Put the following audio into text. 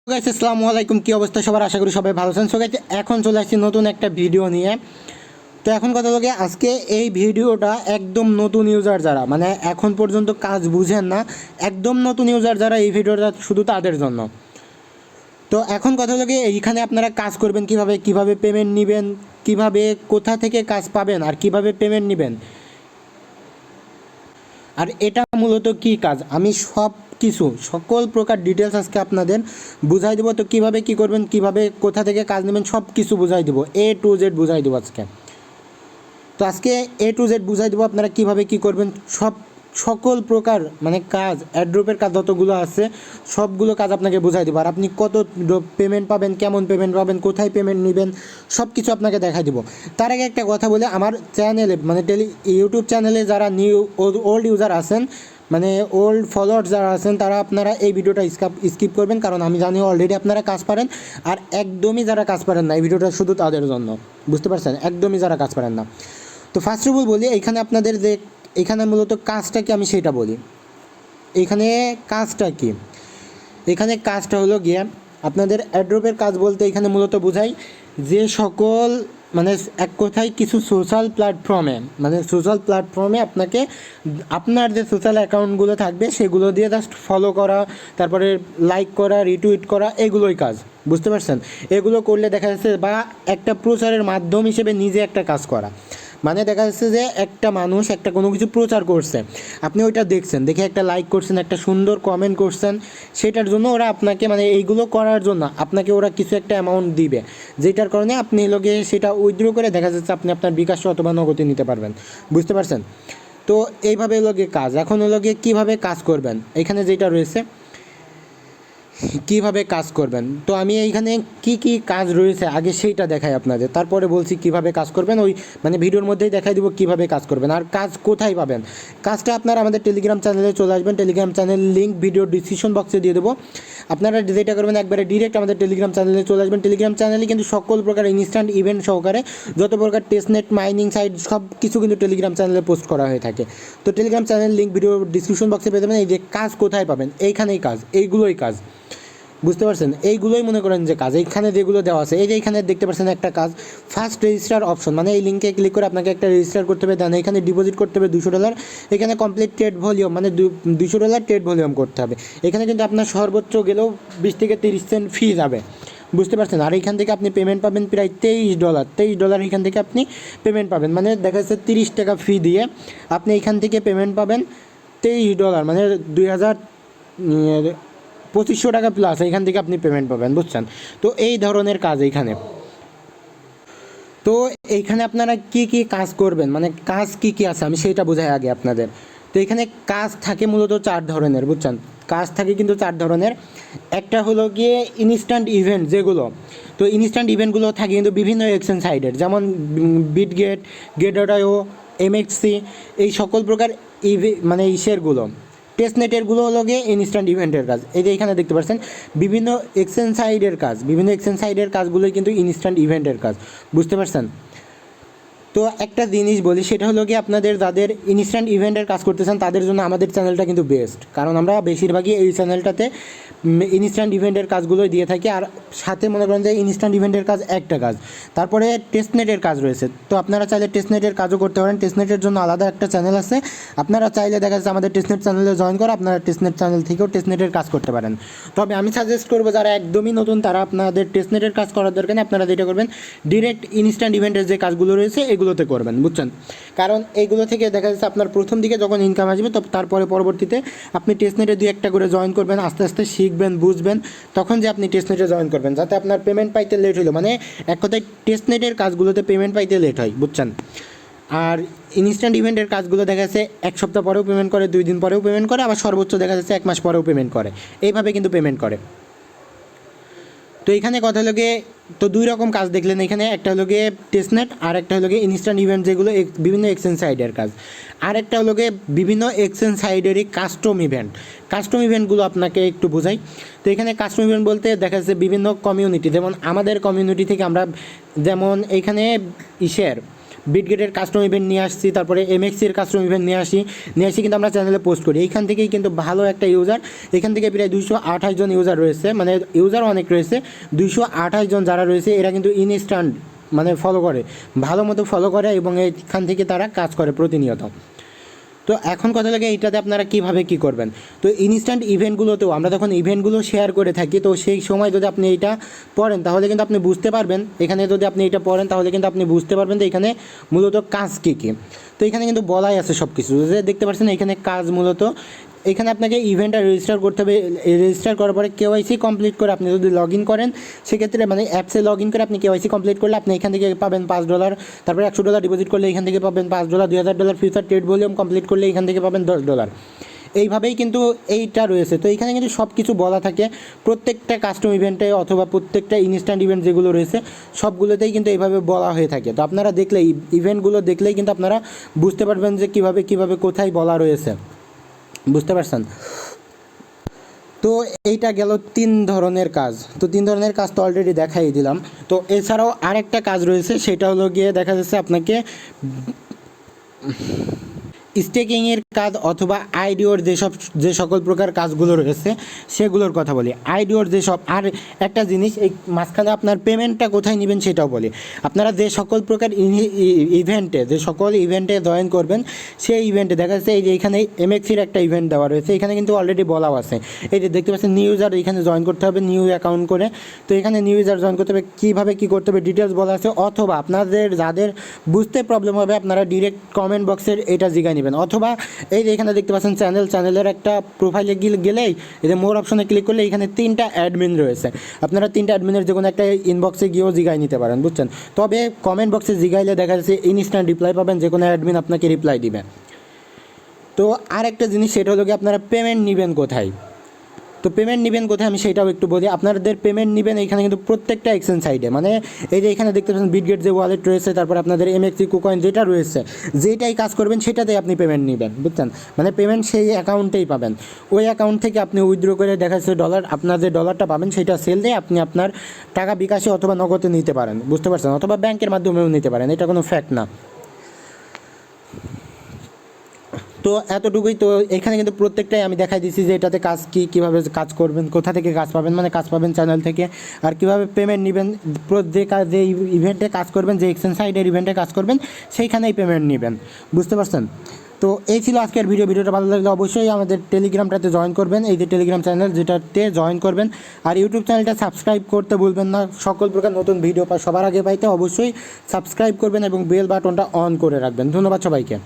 Guys আসসালামু আলাইকুম, কি অবস্থা সবার? আশা করি সবাই ভালো আছেন। সো গাইস এখন চলে আসছি নতুন একটা ভিডিও নিয়ে। তো এখন কথা বলি, আজকে এই ভিডিওটা একদম নতুন ইউজার যারা মানে এখন পর্যন্ত কাজ বুঝেন না, একদম নতুন ইউজার যারা, এই ভিডিওটা শুধু তাদের জন্য। তো এখন কথা হলো এইখানে আপনারা কাজ করবেন কিভাবে, কিভাবে পেমেন্ট নেবেন, কিভাবে কোথা থেকে কাজ পাবেন আর কিভাবে পেমেন্ট নেবেন, আর এটা মূলত কী কাজ, আমি সব কিছু সকল প্রকার ডিটেলস আজকে আপনাদের বুঝাই দেবো। তো কীভাবে কী করবেন, কিভাবে কোথা থেকে কাজ নেবেন, সব কিছু বুঝাই দেবো, A to Z বুঝাই দেবো আজকে। তো আজকে A to Z বুঝাই দেবো আপনারা কীভাবে কী করবেন, সকল প্রকার মানে কাজ, অ্যাড্রপের কাজ যতগুলো আছে সবগুলো কাজ আপনাকে বুঝাই দেবো। আর আপনি কত পেমেন্ট পাবেন, কেমন পেমেন্ট পাবেন, কোথায় পেমেন্ট নেবেন, সব কিছু আপনাকে দেখাই দেবো। তার আগে একটা কথা বলে, আমার চ্যানেলে মানে ইউটিউব চ্যানেলে যারা ওল্ড ইউজার আছেন, মানে ওল্ড ফলোয়ার্স যারা আছেন, তারা আপনারা এই ভিডিওটা স্কিপ করবেন, কারণ আমি জানি অলরেডি আপনারা কাজ পারেন। আর একদমই যারা কাজ পারেন না, এই ভিডিওটা শুধু তাদের জন্য, বুঝতে পারছেন? একদমই যারা কাজ পারেন না। তো ফার্স্ট অফ অল বলি, এইখানে আপনাদের যে এখানে মূলত কাজটা কি আমি সেটা বলি। এইখানে কাজটা কি, এখানে কাজটা হলো গিয়ে আপনাদের অ্যাড্রপের কাজ বলতে এখানে মূলত বোঝাই যে সকল মানে এক কথায় কিছু সোশ্যাল প্ল্যাটফর্মে আপনাকে আপনার যে সোশ্যাল অ্যাকাউন্টগুলো থাকবে সেগুলো দিয়ে জাস্ট ফলো করা, তারপরে লাইক করা, রিটুইট করা, এগুলোই কাজ, বুঝতে পারছেন? এগুলো করলে দেখা যাচ্ছে, বা একটা প্রচারের মাধ্যম হিসেবে নিজে একটা কাজ করা, মানে দেখা যাচ্ছে যে একটা মানুষ একটা কোনো কিছু প্রচার করছে, আপনি ওইটা দেখছেন, দেখে একটা লাইক করছেন, একটা সুন্দর কমেন্ট করছেন, সেটার জন্য ওরা আপনাকে মানে এইগুলো করার জন্য আপনাকে ওরা কিছু একটা অ্যামাউন্ট দিবে, যেটার কারণে আপনি লোকে সেটা উইথড্র করে দেখা যাচ্ছে আপনি আপনার বিকাশ অথবা নগদে নিতে পারবেন, বুঝতে পারছেন? তো এইভাবে লোকে কাজ। এখন লোকে কীভাবে কাজ করবেন, এখানে যেটা রয়েছে কিভাবে কাজ করবেন, তো আমি এইখানে কি কি কাজ রয়েছে আগে সেইটা দেখাই আপনাদের, তারপরে বলছি কিভাবে কাজ করবেন। ওই মানে ভিডিওর মধ্যেই দেখাই দিব কিভাবে কাজ করবেন আর কাজ কোথায় পাবেন। কাজটা আপনারা আমাদের টেলিগ্রাম চ্যানেলে চলে আসবেন, Telegram channel link video description বক্সে দিয়ে দেবো। আপনারা যেটা করবেন, একবারে ডিরেক্ট আমাদের টেলিগ্রাম চ্যানেলে চলে আসবেন। টেলিগ্রাম চ্যানেলে কিন্তু সকল প্রকার ইনস্ট্যান্ট ইভেন্ট সহকারে যত প্রকার টেস্টনেট, মাইনিং সাইট সব কিছু কিন্তু টেলিগ্রাম চ্যানেলে পোস্ট করা হয়ে থাকে। তো Telegram channel link video description বক্সে পেয়ে যাবেন। এই যে কাজ কোথায় পাবেন, এইখানেই কাজ, এইগুলোই কাজ, বুঝতে পারছেন? এইগুলোই মনে করেন যে কাজ, এইখানে যেগুলো দেওয়া আছে, এই যে এইখানে দেখতে পাচ্ছেন একটা কাজ, ফার্স্ট রেজিস্টার অপশন, মানে এই লিঙ্কে ক্লিক করে আপনাকে একটা রেজিস্টার করতে হবে, দেন এখানে ডিপোজিট করতে হবে $200, এখানে কমপ্লিট ট্রেড ভলিউম মানে $200 ট্রেড ভলিউম করতে হবে। এখানে কিন্তু আপনার সর্বোচ্চ গেলেও 20 থেকে 30 সেন্ট ফি যাবে, বুঝতে পারছেন? আর এখান থেকে আপনি পেমেন্ট পাবেন প্রায় $23, এখান থেকে আপনি পেমেন্ট পাবেন, মানে দেখা যাচ্ছে 30 টাকা ফি দিয়ে আপনি এখান থেকে পেমেন্ট পাবেন $23, মানে 2500 টাকা প্লাস এখান থেকে আপনি পেমেন্ট পাবেন, বুঝছেন? তো এই ধরনের কাজ এইখানে। তো এইখানে আপনারা কি কি কাজ করবেন, মানে কাজ কি কি আছে আমি সেইটা বোঝাই আগে আপনাদের। তো এখানে কাজ থাকে মূলত 4 ধরনের, বুঝছেন? কাজ থাকে কিন্তু 4 ধরনের। একটা হলো গিয়ে ইনস্ট্যান্ট ইভেন্ট যেগুলো, তো ইনস্ট্যান্ট ইভেন্টগুলো থাকে কিন্তু বিভিন্ন এক্সচেঞ্জ সাইটের, যেমন বিটগেট, গেট.io, MXC, এই সকল প্রকার মানে ইসেরগুলো টেস্টনেটেরগুলো হলো গিয়ে ইনস্ট্যান্ট ইভেন্টের কাজ। এই যে এখানে দেখতে পাচ্ছেন বিভিন্ন এক্সচেঞ্জ সাইটের কাজ, বিভিন্ন এক্সচেঞ্জ সাইটের কাজগুলোই কিন্তু ইনস্ট্যান্ট ইভেন্টের কাজ, বুঝতে পারছেন? তো একটা জিনিস বলি, সেটা হলো কি আপনাদের যাদের ইনস্ট্যান্ট ইভেন্টের কাজ করতেছেন তাদের জন্য আমাদের চ্যানেলটা কিন্তু বেস্ট, কারণ আমরা বেশিরভাগই এই চ্যানেলটাতে ইনস্ট্যান্ট ইভেন্টের কাজগুলোই দিয়ে থাকি। আর সাথে মনে করেন যে ইনস্ট্যান্ট ইভেন্টের কাজ একটা কাজ, তারপরে টেস্টনেটের কাজ রয়েছে। তো আপনারা চাইলে টেস্টনেটের কাজও করতে পারেন, টেস্টনেটের জন্য আলাদা একটা চ্যানেল আছে, আপনারা চাইলে দেখা যাচ্ছে আমাদের টেস্টনেট চ্যানেলে জয়েন করে আপনারা টেস্টনেট চ্যানেল থেকেও টেস্টনেটের কাজ করতে পারেন। তবে আমি সাজেস্ট করবো যারা একদমই নতুন তারা আপনাদের টেস্টনেটের কাজ করার দরকার নেই, আপনারা যেটা করবেন ডিরেক্ট ইনস্ট্যান্ট ইভেন্টের যে কাজগুলো রয়েছে এগুলোতে করবেন, বুঝছেন? কারণ এইগুলো থেকে দেখা যাচ্ছে আপনার প্রথম দিকে যখন ইনকাম আসবে, তো তারপরে পরবর্তীতে আপনি টেস্টনেটে 2-1টা করে জয়েন করবেন, আস্তে আস্তে শিখবেন, বুঝবেন, তখন যে আপনি টেস্টনেটে জয়েন করবেন, যাতে আপনার পেমেন্ট পাইতে লেট হলো, মানে এক কথায় টেস্টনেটের কাজগুলোতে পেমেন্ট পাইতে লেট হয়, বুঝছেন? আর ইনস্ট্যান্ট ইভেন্টের কাজগুলো দেখা যাচ্ছে 1 সপ্তাহ পরেও পেমেন্ট করে, 2 দিন পরেও পেমেন্ট করে, আবার সর্বোচ্চ দেখা যাচ্ছে 1 মাস পরেও পেমেন্ট করে, এইভাবে কিন্তু পেমেন্ট করে। তো এখানে কথা হলো গিয়ে, তো 2 রকম কাজ দেখলেন এখানে, একটা হলো গিয়ে টেস্টনেট আর একটা হলো গিয়ে ইনস্ট্যান্ট ইভেন্ট, যেগুলো বিভিন্ন এক্সচেঞ্জ সাইডের কাজ। আর একটা হলো গিয়ে বিভিন্ন এক্সচেঞ্জ সাইডেরই কাস্টম ইভেন্টগুলো আপনাকে একটু বোঝাই। তো এখানে কাস্টম ইভেন্ট বলতে দেখা যাচ্ছে বিভিন্ন কমিউনিটি, যেমন আমাদের কমিউনিটি থেকে আমরা, যেমন এইখানে বিটগেটের কাস্টম ইভেন্ট নিয়ে আসছি, তারপরে এমএক্সির কাস্টম ইভেন্ট নিয়ে আসি কিন্তু আমরা চ্যানেলে পোস্ট করি। এইখান থেকেই কিন্তু ভালো একটা ইউজার, এখান থেকে প্রায় 228 জন ইউজার রয়েছে, মানে ইউজার অনেক রয়েছে, 228 জন যারা রয়েছে এরা কিন্তু ইনস্ট্যান্ট মানে ফলো করে, ভালো মতো ফলো করে এবং এইখান থেকে তারা কাজ করে প্রতিনিয়ত। তো এখন কথা লাগে এইটাতে আপনারা কীভাবে কী করবেন। তো ইনস্ট্যান্ট ইভেন্টগুলোতেও আমরা যখন ইভেন্টগুলো শেয়ার করে থাকি, তো সেই সময় যদি আপনি এইটা পড়েন তাহলে কিন্তু আপনি বুঝতে পারবেন, এখানে যদি আপনি এটা পড়েন তাহলে কিন্তু আপনি বুঝতে পারবেন যে এখানে মূলত কাজ কী কী। তো এখানে কিন্তু বলাই আছে সব কিছু, যে দেখতে পাচ্ছেন এখানে কাজ মূলত এখানে আপনাকে ইভেন্টটা রেজিস্টার করতে হবে। রেজিস্টার করার পরে কেওয়াইসি কমপ্লিট করে আপনি যদি লগ ইন করেন, সেক্ষেত্রে মানে অ্যাপসে লগ ইন করে আপনি কেওয়াইসি কমপ্লিট করলে আপনি এখান থেকে পাবেন $5, তারপরে $100 ডিপোজিট করলে এখান থেকে পাবেন $5, $2000 ফিউচার ট্রেড ভলিউম কমপ্লিট করলে এখান থেকে পাবেন $10। এইভাবেই কিন্তু এইটা রয়েছে। তো এখানে কিন্তু সব কিছু বলা থাকে প্রত্যেকটা কাস্টম ইভেন্টে অথবা প্রত্যেকটা ইনস্ট্যান্ট ইভেন্ট যেগুলো রয়েছে সবগুলোতেই কিন্তু এইভাবে বলা হয়ে থাকে। তো আপনারা দেখলে ইভেন্টগুলো দেখলেই কিন্তু আপনারা বুঝতে পারবেন যে কীভাবে কোথায় বলা রয়েছে, বুঝতে পারছেন। তো এইটা গেল 3 ধরনের কাজ। তো 3 ধরনের কাজ তো অলরেডি দেখাই দিলাম। তো এছাড়াও আরেকটা কাজ রয়েছে, সেটা হলো গিয়ে দেখা যাচ্ছে আপনাকে স্টেকিংয়ের কাজ অথবা আইডিওর যে সকল প্রকার কাজগুলো রয়েছে সেগুলোর কথা বলি। আইডিওর যেসব, আর একটা জিনিস এই মাঝখানে আপনার পেমেন্টটা কোথায় নেবেন সেটাও বলি। আপনারা যে সকল প্রকার ইভেন্টে জয়েন করবেন, সেই ইভেন্টে দেখা যাচ্ছে এই যে এখানে এমএক্সির একটা ইভেন্ট দেওয়া রয়েছে, এখানে কিন্তু অলরেডি বলাও আছে। এই যে দেখতে পাচ্ছেন নিউ ইউজার, এখানে জয়েন করতে হবে নিউ অ্যাকাউন্ট করে। তো এখানে নিউ ইউজার জয়েন করতে হবে, কীভাবে কী করতে হবে ডিটেলস বলা আছে। অথবা আপনাদের যাদের বুঝতে প্রবলেম হবে আপনারা ডিরেক্ট কমেন্ট বক্সের এটা জিজ্ঞাসা নেবেন। অথবা এই যে এখানে দেখতে পাচ্ছেন চ্যানেলের একটা প্রোফাইলে গেলেই এই যে মোর অপশনে ক্লিক করলে এখানে 3টা অ্যাডমিন রয়েছে, আপনারা 3টা অ্যাডমিনের যে কোনো একটা ইনবক্সে গিয়েও জিগাই নিতে পারেন, বুঝছেন। তবে কমেন্ট বক্সে জিগাইলে দেখা যাচ্ছে ইনস্ট্যান্ট রিপ্লাই পাবেন, যে কোনো অ্যাডমিন আপনাকে রিপ্লাই দিবে। তো আর একটা জিনিস সেটা হলো কি আপনারা পেমেন্ট নেবেন কোথায়। তো পেমেন্ট নেবেন কোথায় আমি সেটাও একটু বলি। আপনাদের পেমেন্ট নেবেন এখানে কিন্তু প্রত্যেকটা এক্সচেঞ্জ সাইডে, মানে এই যে এখানে দেখতে পাচ্ছেন বিটগেট যে ওয়ালেট রয়েছে, তারপর আপনাদের এমএক্সি কুকয়েন যেটা রয়েছে, যেটাই কাজ করবেন সেটাতেই আপনি পেমেন্ট নেবেন, বুঝছেন। মানে পেমেন্ট সেই অ্যাকাউন্টেই পাবেন, ওই অ্যাকাউন্ট থেকে আপনি উইথড্র করে দেখা যাচ্ছে ডলার, আপনার যে ডলারটা পাবেন সেটা সেল দিয়ে আপনি আপনার টাকা বিকাশে অথবা নগদে নিতে পারেন, বুঝতে পারছেন, অথবা ব্যাংকের মাধ্যমেও নিতে পারেন, এটা কোনো ফ্যাক্ট না। তো এতটুকুই। তো এখানে কিন্তু প্রত্যেকটাই আমি দেখাই দিচ্ছি যে এটাতে কাজ কীভাবে কাজ করবেন, কোথা থেকে কাজ পাবেন, মানে কাজ পাবেন চ্যানেল থেকে, আর কীভাবে পেমেন্ট নেবেন, যে ইভেন্টে কাজ করবেন, যে এক্সচেঞ্জ সাইডের ইভেন্টে কাজ করবেন সেইখানেই পেমেন্ট নেবেন, বুঝতে পারছেন। তো এই ছিল আজকের ভিডিওটা ভালো লাগলে অবশ্যই আমাদের টেলিগ্রামটাতে জয়েন করবেন, এই যে টেলিগ্রাম চ্যানেল যেটাতে জয়েন করবেন, আর ইউটিউব চ্যানেলটা সাবস্ক্রাইব করতে ভুলবেন না। সকল প্রকার নতুন ভিডিও সবার আগে পাইতে অবশ্যই সাবস্ক্রাইব করবেন এবং বেল বাটনটা অন করে রাখবেন। ধন্যবাদ সবাইকে।